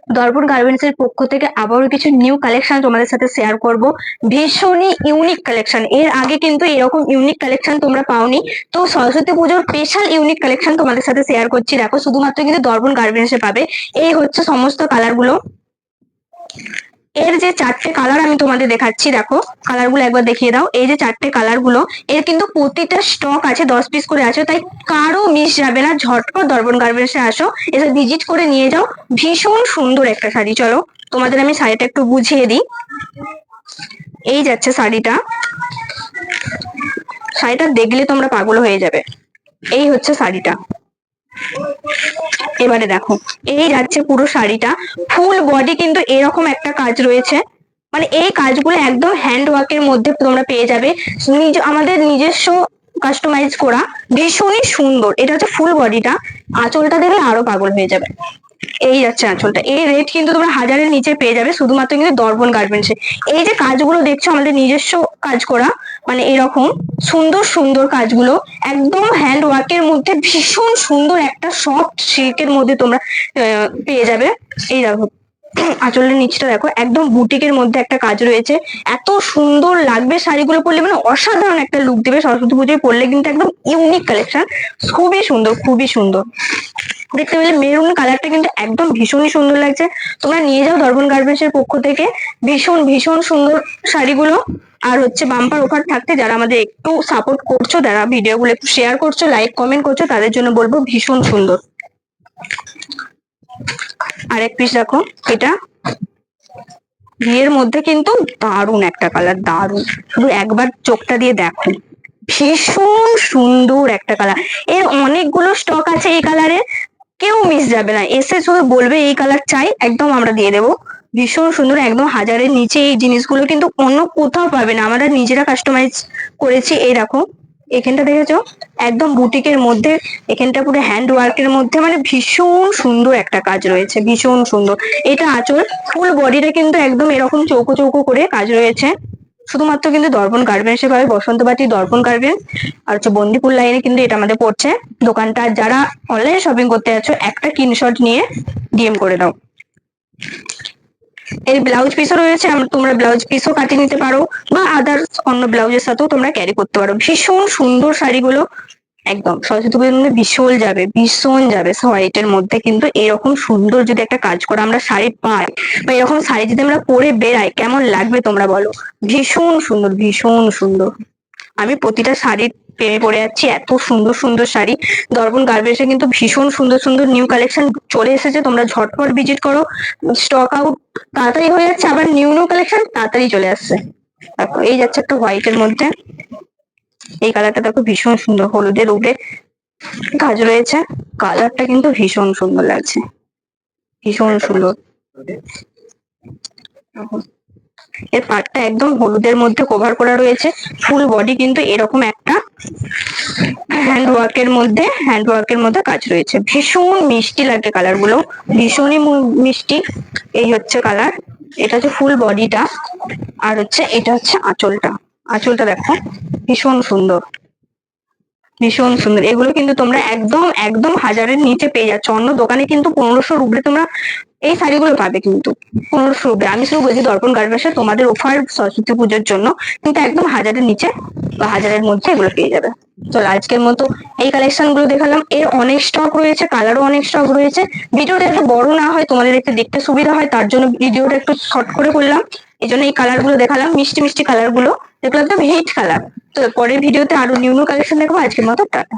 দর্পণ garments এর পক্ষ থেকে আবারও কিছু নিউ কালেকশন তোমাদের সাথে শেয়ার করব। ভীষণই ইউনিক কালেকশন, এর আগে কিন্তু এরকম ইউনিক কালেকশন তোমরা পাওনি। তো সরস্বতী পুজোর স্পেশাল ইউনিক কালেকশন তোমাদের সাথে শেয়ার করছি। দেখো, শুধুমাত্র কিন্তু দর্পণ গার্মেন্টস এ পাবে। এই হচ্ছে সমস্ত কালার গুলো। এর যে চারটে কালার আমি তোমাদের দেখাচ্ছি, দেখো কালার গুলো একবার দেখিয়ে দাও। এই যে চারটে কালার গুলো, এর কিন্তু প্রতিটা স্টক আছে, 10 পিস করে আছে, তাই কারো মিস যাবে না। ঝটপট দর্পণ গার্মেন্টসে আসো, এসে ভিজিট করে নিয়ে যাও। ভীষণ সুন্দর একটা শাড়ি। চলো তোমাদের আমি শাড়িটা একটু বুঝিয়ে দিই। এই যাচ্ছে শাড়িটা, শাড়িটা দেখলে তোমরা পাগল হয়ে যাবে। এই হচ্ছে শাড়িটা। এবারে দেখো, এই যাচ্ছে পুরো শাড়িটা। ফুল বডি কিন্তু এরকম একটা কাজ রয়েছে, মানে এই কাজগুলো একদম হ্যান্ড ওয়ার্কের মধ্যে তোমরা পেয়ে যাবে, আমাদের নিজস্ব কাস্টমাইজ করা। ভীষণই সুন্দর। এটা হচ্ছে ফুল বডিটা। আঁচলটা দেখলে আরো পাগল হয়ে যাবে। এই যাচ্ছে আঁচলটা। এই রেট কিন্তু তোমরা 1000-এর নিচে পেয়ে যাবে শুধুমাত্র কিন্তু দর্পণ গার্মেন্টসে। এই যে কাজগুলো দেখছো আমাদের নিজস্ব কাজ করা, মানে এরকম সুন্দর সুন্দর কাজগুলো একদম হ্যান্ড ওয়ার্কের মধ্যে ভীষণ সুন্দর একটা সফট সিল্কের মধ্যে তোমরা পেয়ে যাবে। এই দেখো আঁচলের নিচটা দেখো, একদম বুটিকের মধ্যে একটা কাজ রয়েছে। এত সুন্দর লাগবে শাড়িগুলো পরলে, মানে অসাধারণ একটা লুক দেবে। সরস্বতী পুজোয় পরলে কিন্তু একদম ইউনিক কালেকশন। খুবই সুন্দর, খুবই সুন্দর। দেখতে পেলে মেরুন কালারটা কিন্তু একদম ভীষণই সুন্দর লাগছে। তোমরা নিয়ে যাও দর্পণ গার্মেন্টস এর পক্ষ থেকে। ভীষণ ভীষণ সুন্দর শাড়িগুলো। আর হচ্ছে বাম্পার অফার থাকতে, যারা আমাদের একটু সাপোর্ট করছো, যারা ভিডিওগুলো একটু শেয়ার করছো, লাইক কমেন্ট করছো, তাদের জন্য বলবো ভীষণ সুন্দর। আরেক পিস দেখো, এটা বিয়ের মধ্যে কিন্তু দারুণ একটা কালার, দারুণ। শুধু একবার চোখটা দিয়ে দেখো, ভীষণ সুন্দর একটা কালার। এর অনেকগুলো স্টক আছে এই কালারের, কেউ মিস যাবে না। এসে শুধু বলবে এই কালার চাই, একদম আমরা দিয়ে দেবো। ভীষণ সুন্দর, একদম 1000-এর নিচে এই জিনিসগুলো কিন্তু অন্য কোথাও পাবে না, আমরা নিজেরা কাস্টমাইজ করেছি। এই দেখো, এখানটা দেখেছো, একদম বুটিকের মধ্যে, এখানটা পুরো হ্যান্ড ওয়ার্কের মধ্যে, মানে ভীষণ সুন্দর একটা কাজ রয়েছে, ভীষণ সুন্দর। এটা আঁচল। ফুল বডিটা কিন্তু একদম এরকম চৌকো চৌকো করে কাজ রয়েছে। শুধুমাত্র কিন্তু দর্পণ গার্মেন্টসে পাবে, বসন্তবাটি দর্পণ গার্মেন্টস। আর হচ্ছে বন্দিপুর লাইনে কিন্তু এটা আমাদের পড়ছে দোকানটা। যারা অনলাইন শপিং করতে যাচ্ছ, একটা স্ক্রিনশট নিয়ে ডিএম করে দাও। এর ব্লাউজ পিসও রয়েছে, তোমরা ব্লাউজ পিসও কাটিয়ে নিতে পারো, বা আদার্স অন্য ব্লাউজের সাথেও তোমরা ক্যারি করতে পারো। ভীষণ সুন্দর শাড়িগুলো, একদম সরস্বতী পুজোর মধ্যে ভীষণ যাবে, ভীষণ যাবে। হোয়াইটের মধ্যে কিন্তু এরকম সুন্দর যদি একটা কাজ করা আমরা শাড়ি পাই, বা এরকম শাড়ি যদি আমরা পরে বেড়াই, কেমন লাগবে তোমরা বলো। ভীষণ সুন্দর, ভীষণ সুন্দর। আমি প্রতিটা শাড়ির প্রেমে পড়ে যাচ্ছি, এত সুন্দর সুন্দর শাড়ি। দর্পণ গার্মেন্টসে কিন্তু ভীষণ সুন্দর সুন্দর নিউ কালেকশন চলে এসেছে, তোমরা ঝটপট ভিজিট করো। স্টক আউট তাড়াতাড়ি হয়ে যাচ্ছে, আবার নিউ নিউ কালেকশন তাড়াতাড়ি চলে আসছে। দেখো, এই যাচ্ছে একটা হোয়াইটের মধ্যে। এই কালারটা দেখো, ভীষণ সুন্দর, হলুদের উপরে কাজ রয়েছে। কালারটা কিন্তু ভীষণ সুন্দর লাগছে, ভীষণ সুন্দর। এর পাটটা একদম হলুদের মধ্যে কভার করা রয়েছে। ফুল বডি কিন্তু এরকম একটা হ্যান্ড ওয়ার্কের মধ্যে কাজ রয়েছে। ভীষণ মিষ্টি লাগে কালার গুলো, ভীষণই মিষ্টি। এই হচ্ছে কালার, এটা হচ্ছে ফুল বডিটা। আর হচ্ছে এটা হচ্ছে আঁচলটা। আঁচলটা দেখো, ভীষণ সুন্দর, ভীষণ সুন্দর। এগুলো কিন্তু তোমরা একদম একদম 1000-এর নিচে পেয়ে যাচ্ছ। অন্য দোকানে কিন্তু 1500 রুপে তোমরা এই শাড়িগুলো পাবে, কিন্তু 1500 রুপে। আমি শুধু বলছি দর্পণ গার্মেন্টসে তোমাদের অফার সরস্বতী পুজোর জন্য, কিন্তু একদম 1000-এর নিচে বা 1000-এর মধ্যে এগুলো পেয়ে যাবে। চলো, আজকের মতো এই কালেকশন গুলো দেখালাম। এর অনেক স্টক রয়েছে, কালারও অনেক স্টক রয়েছে। ভিডিওটা একটু বড় না হয়, তোমাদের একটু দেখতে সুবিধা হয়, তার জন্য ভিডিওটা একটু শর্ট করে করলাম। এই জন্য এই কালার গুলো দেখালাম, মিষ্টি মিষ্টি কালার গুলো, যেগুলো একদম হিট কালার। তো পরের ভিডিওতে আরো নিউ নিউ কালেকশন দেখবো। আজকের মতো টাটা।